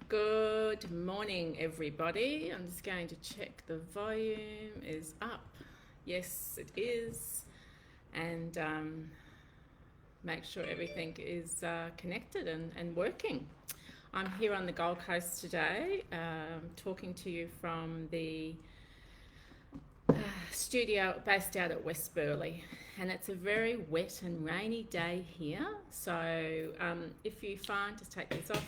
Good morning, everybody. I'm just going to check the volume is up. Yes, it is. And make sure everything is connected and working. I'm here on the Gold Coast today, talking to you from the studio based out at West Burleigh. And it's a very wet and rainy day here. So if you find, just take this off,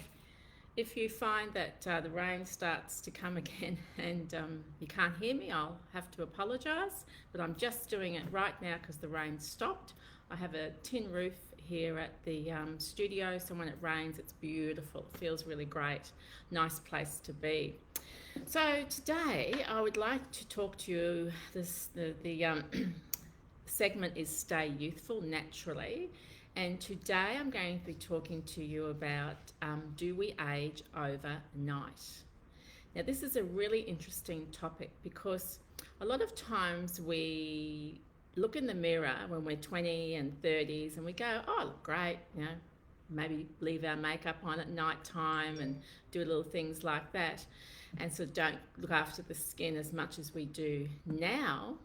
if you find that the rain starts to come again and you can't hear me, I'll have to apologise. But I'm just doing it right now because the rain stopped. I have a tin roof here at the studio, so when it rains, it's beautiful. It feels really great. Nice place to be. So today, I would like to talk to you. The segment is Stay Youthful Naturally. And today I'm going to be talking to you about do we age overnight? Now, this is a really interesting topic because a lot of times we look in the mirror when we're 20 and 30s and we go, oh, I look great, maybe leave our makeup on at night time and do little things like that. And so don't look after the skin as much as we do now.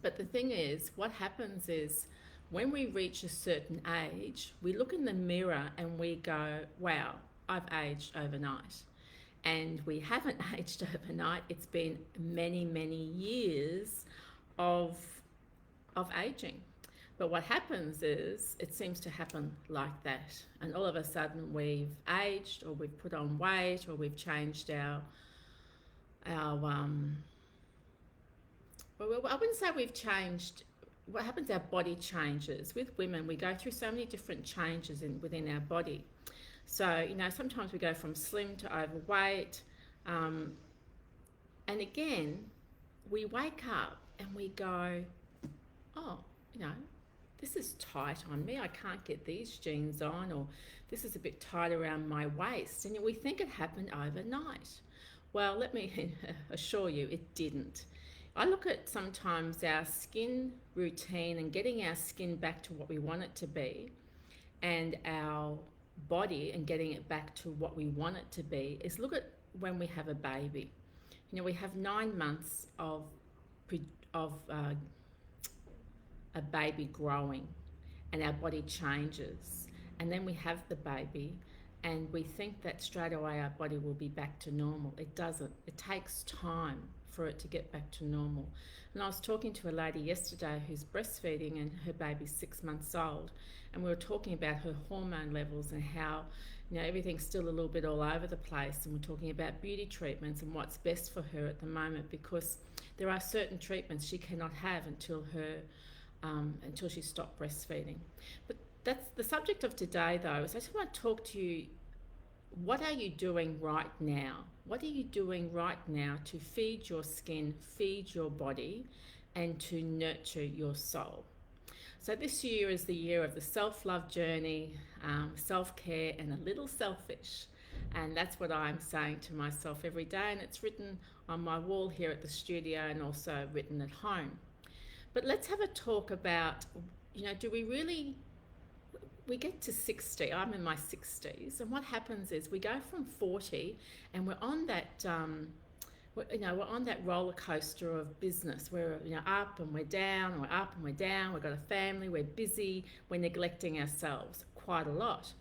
But the thing is, what happens is when we reach a certain age, we look in the mirror and we go, wow, I've aged overnight. And we haven't aged overnight. It's been many, many years of aging. But what happens is it seems to happen like that. And all of a sudden we've aged or we've put on weight or we've changed our well, I wouldn't say we've changed. What happens, our body changes. With women, we go through so many different changes within our body. So, sometimes we go from slim to overweight. And again, we wake up and we go, oh, this is tight on me. I can't get these jeans on, or this is a bit tight around my waist. And we think it happened overnight. Well, let me assure you, it didn't. I look at sometimes our skin routine and getting our skin back to what we want it to be, and our body and getting it back to what we want it to be, is look at when we have a baby. We have 9 months of a baby growing, and our body changes, and then we have the baby and we think that straight away our body will be back to normal. It doesn't. It takes time for it to get back to normal. And I was talking to a lady yesterday who's breastfeeding and her baby's 6 months old, and we were talking about her hormone levels and how everything's still a little bit all over the place, and we're talking about beauty treatments and what's best for her at the moment, because there are certain treatments she cannot have until she stopped breastfeeding. But that's the subject of today, though, is I just want to talk to you. What are you doing right now? What are you doing right now to feed your skin, feed your body, and to nurture your soul? So this year is the year of the self-love journey, self-care, and a little selfish. And that's what I'm saying to myself every day. And it's written on my wall here at the studio and also written at home. But let's have a talk about, do we get to 60, I'm in my 60s, and what happens is we go from 40 and we're on that, we're on that roller coaster of business. We're, up and we're down, we're up and we're down, we've got a family, we're busy, we're neglecting ourselves quite a lot.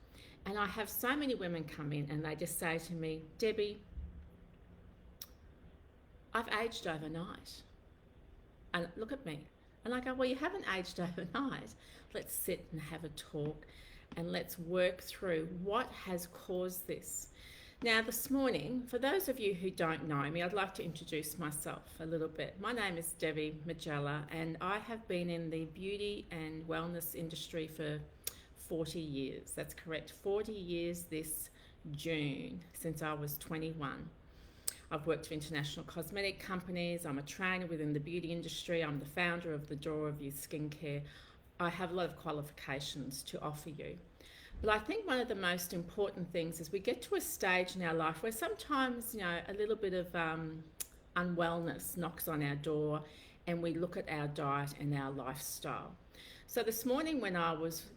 And I have so many women come in and they just say to me, Debbie, I've aged overnight. And look at me. And I go, well, you haven't aged overnight. Let's sit and have a talk and let's work through what has caused this. Now, this morning, for those of you who don't know me, I'd like to introduce myself a little bit. My name is Debbie Majella, and I have been in the beauty and wellness industry for 40 years. That's correct, 40 years this June, since I was 21. I've worked for international cosmetic companies. I'm a trainer within the beauty industry. I'm the founder of the D.O.Y skincare. I have a lot of qualifications to offer you. But I think one of the most important things is we get to a stage in our life where sometimes, a little bit of unwellness knocks on our door, and we look at our diet and our lifestyle. So this morning when I was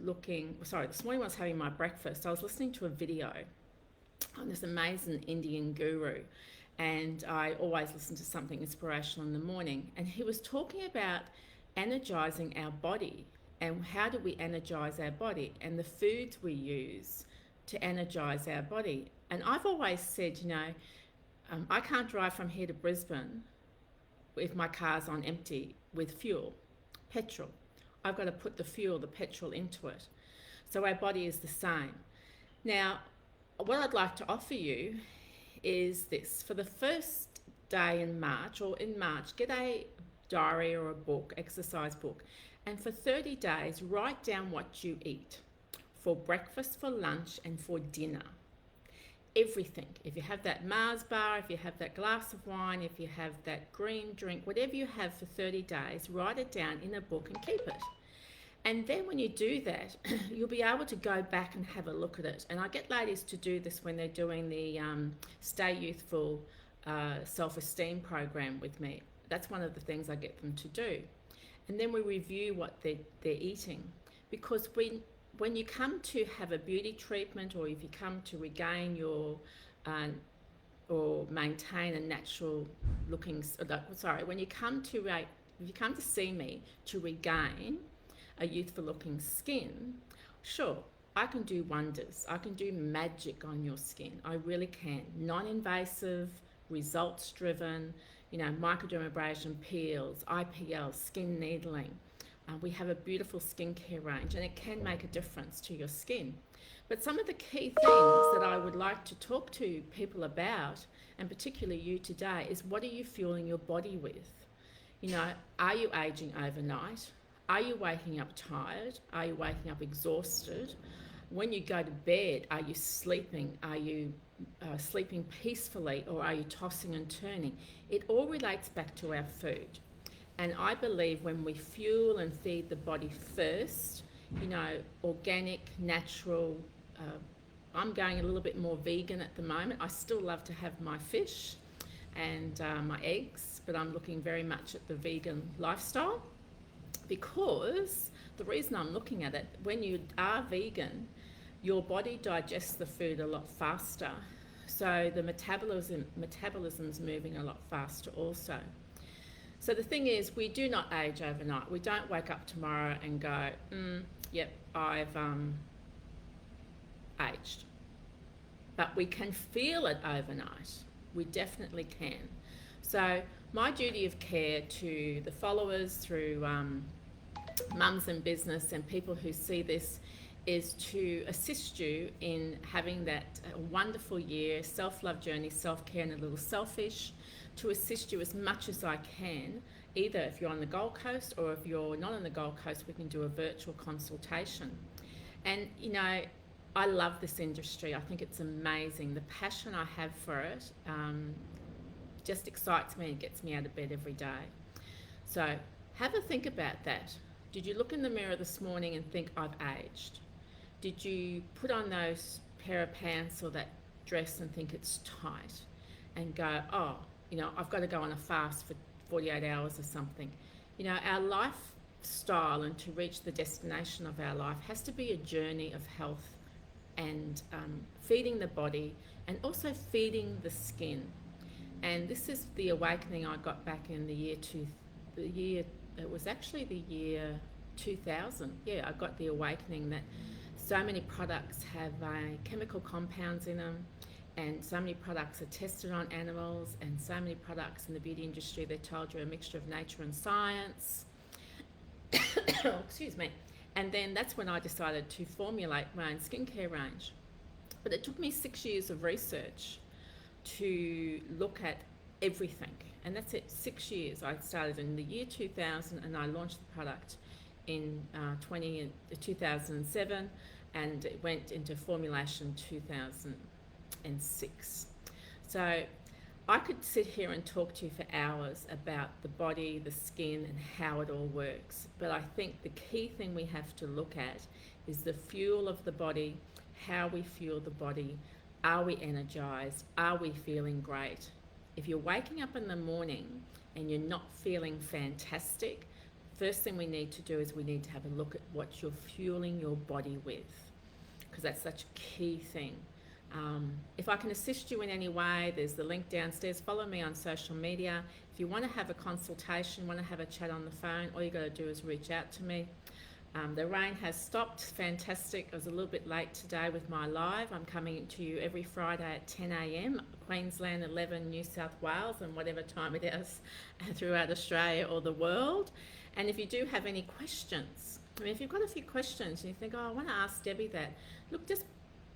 having my breakfast, I was listening to a video on this amazing Indian guru, and I always listen to something inspirational in the morning. And he was talking about energizing our body and how do we energize our body and the foods we use to energize our body. And I've always said, I can't drive from here to Brisbane if my car's on empty with fuel, petrol. I've got to put the petrol into it. So our body is the same. Now, what I'd like to offer you is this. For the first day in March, get a diary or a book, exercise book, and for 30 days, write down what you eat for breakfast, for lunch, and for dinner. Everything. If you have that Mars bar, if you have that glass of wine, if you have that green drink, whatever you have for 30 days, write it down in a book and keep it. And then when you do that, you'll be able to go back and have a look at it. And I get ladies to do this when they're doing the Stay Youthful self-esteem program with me. That's one of the things I get them to do. And then we review what they're eating. Because when you come to have a beauty treatment, or if you come to regain your or maintain a natural looking, when you come to if you come to see me to regain a youthful looking skin, sure, I can do wonders. I can do magic on your skin. I really can. Non-invasive, results driven, microdermabrasion peels, IPL, skin needling. We have a beautiful skincare range, and it can make a difference to your skin. But some of the key things that I would like to talk to people about, and particularly you today, is what are you fueling your body with? Are you aging overnight? Are you waking up tired? Are you waking up exhausted? When you go to bed, are you sleeping? Are you sleeping peacefully, or are you tossing and turning? It all relates back to our food. And I believe when we fuel and feed the body first, organic, natural, I'm going a little bit more vegan at the moment. I still love to have my fish and my eggs, but I'm looking very much at the vegan lifestyle. Because the reason I'm looking at it, when you are vegan, your body digests the food a lot faster. So the metabolism's moving a lot faster also. So the thing is, we do not age overnight. We don't wake up tomorrow and go, yep, I've aged. But we can feel it overnight. We definitely can. So my duty of care to the followers through mums in business and people who see this is to assist you in having that wonderful year, self-love journey, self-care, and a little selfish, to assist you as much as I can, either if you're on the Gold Coast or if you're not on the Gold Coast, we can do a virtual consultation. And, I love this industry. I think it's amazing. The passion I have for it just excites me and gets me out of bed every day. So have a think about that. Did you look in the mirror this morning and think, I've aged? Did you put on those pair of pants or that dress and think it's tight and go, I've got to go on a fast for 48 hours or something? Our lifestyle and to reach the destination of our life has to be a journey of health and feeding the body and also feeding the skin. And this is the awakening I got back in the year 2000. Yeah, I got the awakening that so many products have chemical compounds in them, and so many products are tested on animals, and so many products in the beauty industry, they're told you're a mixture of nature and science. Excuse me. And then that's when I decided to formulate my own skincare range. But it took me 6 years of research to look at everything. And that's it, 6 years. I started in the year 2000 and I launched the product in 2007, and it went into formulation 2006. So I could sit here and talk to you for hours about the body, the skin, and how it all works. But I think the key thing we have to look at is the fuel of the body, how we fuel the body. Are we energized? Are we feeling great? If you're waking up in the morning and you're not feeling fantastic, first thing we need to do is we need to have a look at what you're fueling your body with, because that's such a key thing. If I can assist you in any way, there's the link downstairs. Follow me on social media. If you want to have a consultation, want to have a chat on the phone, all you got to do is reach out to me. The rain has stopped. Fantastic. I was a little bit late today with my live. I'm coming to you every Friday at 10 a.m. Queensland, 11 New South Wales, and whatever time it is throughout Australia or the world. And if you do have any questions, I mean, if you've got a few questions and you think, oh, I want to ask Debbie that, look, just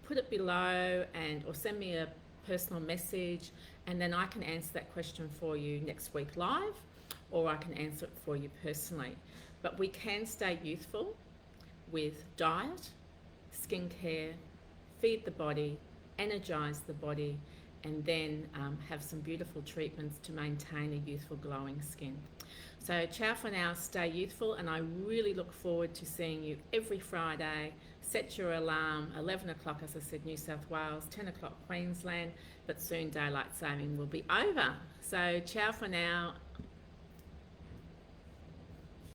put it below or send me a personal message, and then I can answer that question for you next week live, or I can answer it for you personally. But we can stay youthful with diet, skincare, feed the body, energize the body, and then have some beautiful treatments to maintain a youthful, glowing skin. So ciao for now, stay youthful, and I really look forward to seeing you every Friday. Set your alarm, 11 o'clock, as I said, New South Wales, 10 o'clock Queensland, but soon daylight saving will be over. So ciao for now.